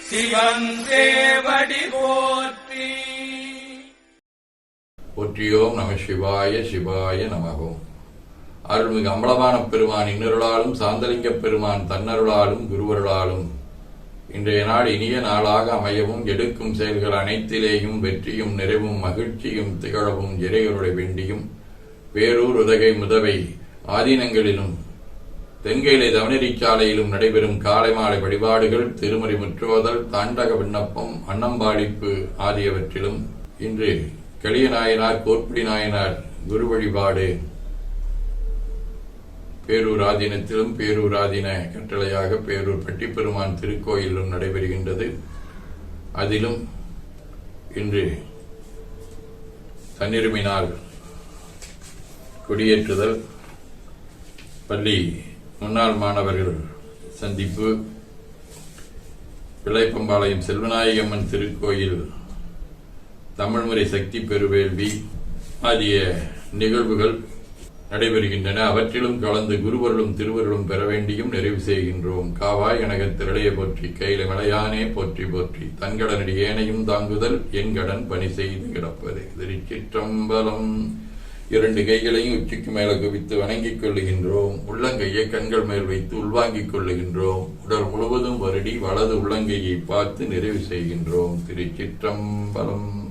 சிவன் சேவடி போற்றி. போற்றியோம் நம சிவாய சிவாய நமவோம். அருள்மிகு அம்பலமான பெருமான் இன்னருளாலும் சாந்தலிங்க பெருமான் தன்னருளாலும் குருவருளாலும் இன்றைய நாள் இனிய நாளாக அமையவும், எடுக்கும் செயல்கள் அனைத்திலேயும் வெற்றியும் நிறைவும் மகிழ்ச்சியும் திகழவும் இறையருளை வேண்டியும், பேரூர் உதகை முதவை ஆதீனங்களிலும் தென்கையிலை தவனரிச்சாலையிலும் நடைபெறும் காலை மாலை வழிபாடுகள், திருமறை முற்றுவதல், தாண்டக விண்ணப்பம், அன்னம்பாடிப்பு ஆகியவற்றிலும் இன்று கலிய நாயனார் கோட்புடி நாயனார் குரு வழிபாடு பேரூர் ஆதீனத்திலும் பேரூர் ஆதீன கட்டளையாக பேரூர் பட்டிப்பெருமான் திருக்கோயிலும் நடைபெறுகின்றது. அதிலும் இன்று தன்னிருமினால் கொடியேற்றுதல், பள்ளி முன்னாள் மாணவர்கள் சந்திப்பு, பிள்ளைப்பம்பாளையம் செல்வநாயகம்மன் திருக்கோயில் தமிழ்முறை சக்தி பெருவேள்வி ஆகிய நிகழ்வுகள் நடைபெறுகின்றன. அவற்றிலும் கலந்து குருவர்களும் திருவர்களும் பெற வேண்டியும் நிறைவு செய்கின்றோம். காவாய் கனகத் திரளைய போற்றி, கையில மலையானே போற்றி போற்றி, தன்கடனடி ஏனையும் தாங்குதல் என் கடன் பணி செய்து கிடப்பது. திருச்சிற்றம்பலம். இரண்டு கைகளையும் உச்சிக்கு மேல குவித்து வணங்கிக் கொள்ளுகின்றோம். உள்ளங்கையை கண்கள் மேல் வைத்து உள்வாங்கிக் கொள்ளுகின்றோம். உடல் முழுவதும் வருடி வலது உள்ளங்கையை பார்த்து நிறைவு செய்கின்றோம். திருச்சிற்றம்பலம்.